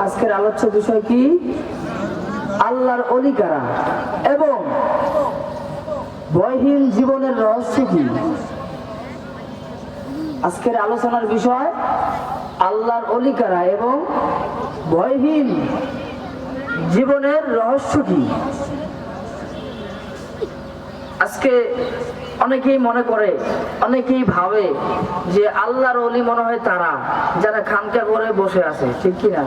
আজকের আলোচ্য বিষয় কি? আল্লাহর ওলি কারা এবং ভয়হীন জীবনের রহস্য কি? আজকের আলোচনার বিষয় আল্লাহর ওলি কারা এবং ভয়হীন জীবনের রহস্য কি। আজকে অনেকেই মনে করে, অনেকেই ভাবে যে আল্লাহর ওলি মনে হয় তারা যারা খানকা করে বসে আছে, ঠিক কিনা?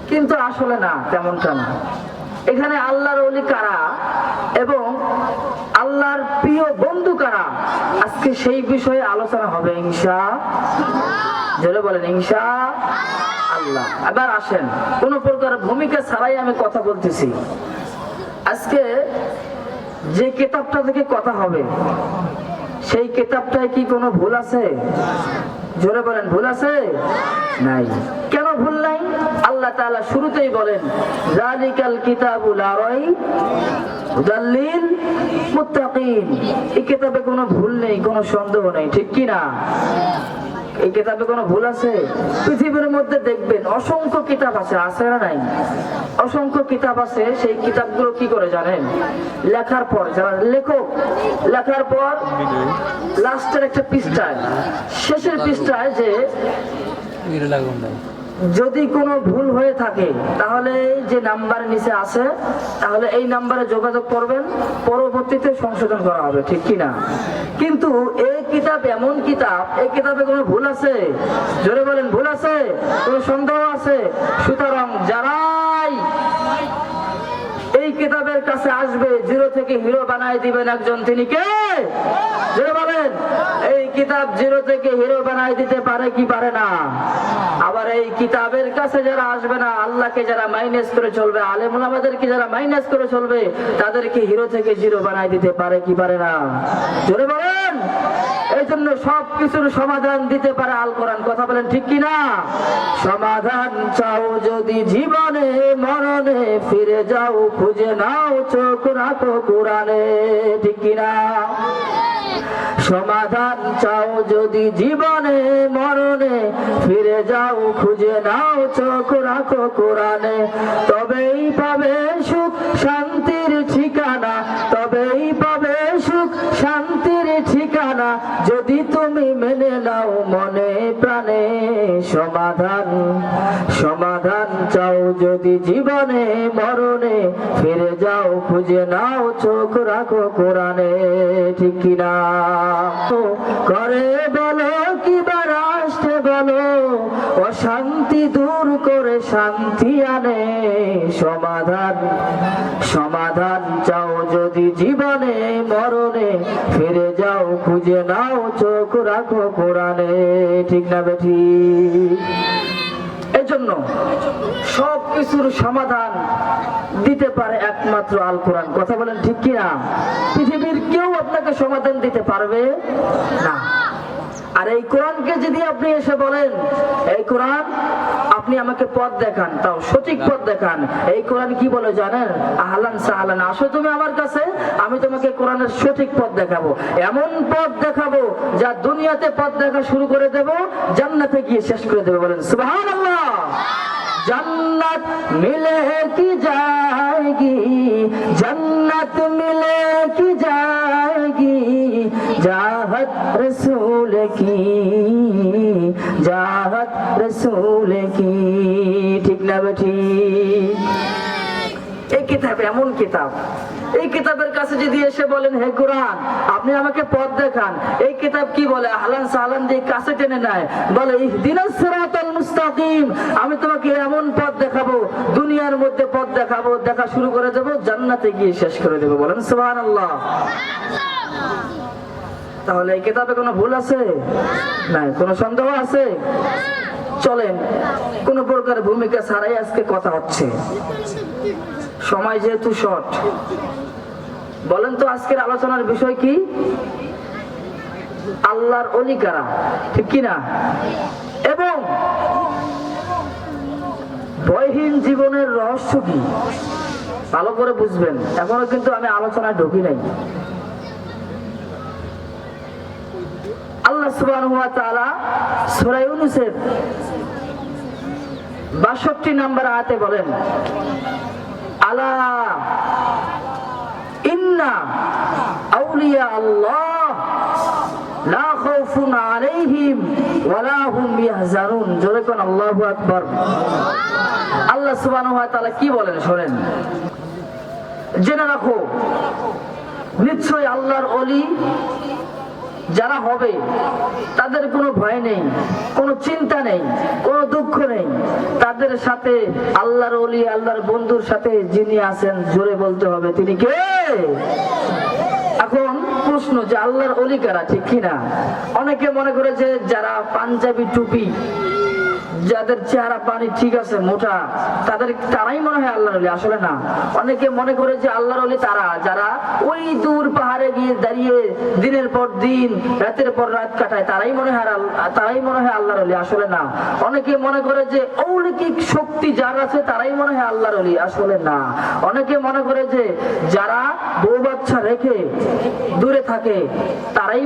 কিন্তু আসলে না, তেমনটা না। এখানে আল্লাহর ওলি কারা এবং আল্লাহর প্রিয় বন্ধু কারা, আজকে সেই বিষয়ে আলোচনা হবে ইনশাআল্লাহ। বলেন ইনশাআল্লাহ। এবার আসেন, কোন প্রকার ভূমিকা ছাড়াই আমি কথা বলতেছি। আজকে যে কিতাবটা থেকে কথা হবে সেই কিতাবটায় কি কোনো ভুল আছে? জোরে বলেন, ভুল আছে? নাই। কেন ভুল নাই? আল্লাহ তাআলা শুরুতেই বলেন যালিকাল কিতাবু লা রাইব হুদাল লিল মুত্তাকিন। এই কিতাবে কোনো ভুল নেই, কোনো সন্দেহ নেই, ঠিক কি না? এই কিতাবে কোনো ভুল আছে? পৃথিবীর মধ্যে দেখবেন অসংখ্য কিতাব আছে, আছে না নাই? অসংখ্য কিতাব আছে। সেই কিতাবগুলো কি করে জানেন? লেখার পর যারা লেখক লেখার পর লাস্টের একটা পৃষ্ঠায়, শেষের পৃষ্ঠায় যে যদি কোনো ভুল হয়ে থাকে তাহলে যে নাম্বার নিচে আছে, তাহলে এই নাম্বারে যোগাযোগ করবেন, পরবর্তীতে সংশোধন করা হবে, ঠিক কি না? কিন্তু এই কিতাব এমন কিতাব, এই কিতাবে কোনো ভুল আছে? জোরে বলেন, ভুল আছে? কোনো সন্দেহ আছে? সুতরাং যারাই এই কিতাবের কাছে আসবে, জিরো থেকে হিরো বানায় দিবেন একজন, তিনি কে? জোরে বলেন। এই কিতাব জিরো থেকে হিরো বানায় দিতে পারে কি পারে না? আবার এই কিতাবের কাছে যারা আসবে না, আল্লাহকে যারা মাইনাস করে চলবে, আলেম ওলামাদেরকে যারা মাইনাস করে চলবে, তাদেরকে হিরো থেকে জিরো বানায় দিতে পারে কি পারে না? জোরে বলেন। এই জন্য সব কিছুর সমাধান দিতে পারে আল কোরআন। কথা বলেন, ঠিক কি না? সমাধান চাও যদি জীবনে মরণে, ফিরে যাও খুঁজে নাও চোখ রাখো কোরআনে, ঠিক কি না? সমাধান চাও যদি জীবনে মরণে, ফিরে যাও খুঁজে নাও চোখ রাখো কোরআনে, তবেই পাবে সুখ শান্তির ঠিকানা, তবেই পাবে সুখ শান্তির ঠিকানা, যদি তুমি মেনে নাও মনে প্রাণে সমাধান। সমাধান চাও যদি জীবনে মরণে, ফিরে যাও খুঁজে নাও চোখ রাখো কোরআনে, ঠিক কিনা? করে বলো কিবা রাষ্ট্রে বলো, অশান্তি দূর করে শান্তি আনে সমাধান। সমাধান চাও যদি জীবনে মরণে, ফিরে যাও খুঁজে নাও চোখ রাখো কোরআনে, ঠিক না বেঠি? এই জন্য সব কিছুর সমাধান দিতে পারে একমাত্র আল কোরআন। কথা বলেন, ঠিক কিনা? পৃথিবীর কেউ আপনাকে সমাধান দিতে পারবে না। আর এই কোরআনকে যদি আপনি এসে বলেন, এই কোরআন আপনি আমাকে পথ দেখান, তাও সঠিক পথ দেখান, এই কোরআন কি বলে জানেন? আহলান সাহলান, আসো তুমি আমার কাছে, আমি তোমাকে কোরআনের সঠিক পথ দেখাবো। এমন পথ দেখাবো যা দুনিয়াতে পথ দেখা শুরু করে দেব, জান্নাতে গিয়ে শেষ করে দেবে। বলেন সুবহানাল্লাহ। जन्नत मिले की जाएगी, जन्नत मिले की जाएगी, जाहत रसूल की, जाहत रसूल की, ठीक ना बेटी? এই কিতাব এমন কিতাব, এই কিতাবের কাছে যদি এসে বলেন হে কোরআন আপনি আমাকে পথ দেখান, এই কিতাব কি বলে? আহলান সাহলান দিয়ে কাছে টেনে নেয়, বলে ইহদিনাস সিরাতাল মুস্তাকিম, আমি তোমাকে এমন পথ দেখাবো, দুনিয়ার মধ্যে পথ দেখাবো, দেখা শুরু করে দেবো, জান্নাতে গিয়ে শেষ করে দেবো। বলেন সুবহানাল্লাহ। তাহলে এই কিতাবে কোনো ভুল আছে? নাই। কোনো সন্দেহ আছে? চলেন, কোন প্রকার ভূমিকা ছাড়াই আজকে কথা হচ্ছে, সময় যেহেতু শর্ট। বলেন তো আজকের আলোচনার বিষয় কি? আল্লাহর ওলি কারা, ঠিক কিনা? এবং ভয়হীন জীবনের রহস্য কি? ভালো করে বুঝবেন। এখনো কিন্তু আমি আলোচনায় ঢুকি নাই। আল্লাহ সুবহানাহু ওয়া তাআলা সূরা ইউনূসের 62 নম্বর আয়াতে বলেন, আলা ইন্না আউলিয়া আল্লাহ লা খাউফুন আলাইহিম ওয়ালা হুম ইয়াহজানুন। জোরে কোন আল্লাহু আকবার। আল্লাহ সুবহানাহু ওয়া তাআলা কি বলেন শুনেন, জেনে রাখো নিশ্চয় আল্লাহর ওলি যারা হবে তাদের কোনো ভয় নেই, কোনো চিন্তা নেই, কোনো দুঃখ নেই। তাদের সাথে আল্লাহর ওলি, আল্লাহর বন্ধুর সাথে যিনি আছেন, জোরে বলতে হবে তিনি কে। এখন প্রশ্ন যে আল্লাহর ওলি কারা, ঠিক কিনা? অনেকে মনে করে যে যারা পাঞ্জাবি টুপি, যাদের চেহারা পানি ঠিক আছে, মোটা, তারাই মনে হয় আল্লাহর ওলি। আসলে না। অনেকে মনে করে যে আল্লাহর ওলি তারা যারা ওই দূর পাহাড়ে গিয়ে দাঁড়িয়ে দিনের পর দিন, রাতের পর রাত কাটায়, তারাই মনে হয় আল্লাহর ওলি। আসলে না। অনেকে মনে করে যে অলৌকিক শক্তি যার আছে তারাই মনে হয় আল্লাহর ওলি। আসলে না। অনেকে মনে করে যে যারা বউ বাচ্চা রেখে দূরে থাকে তারাই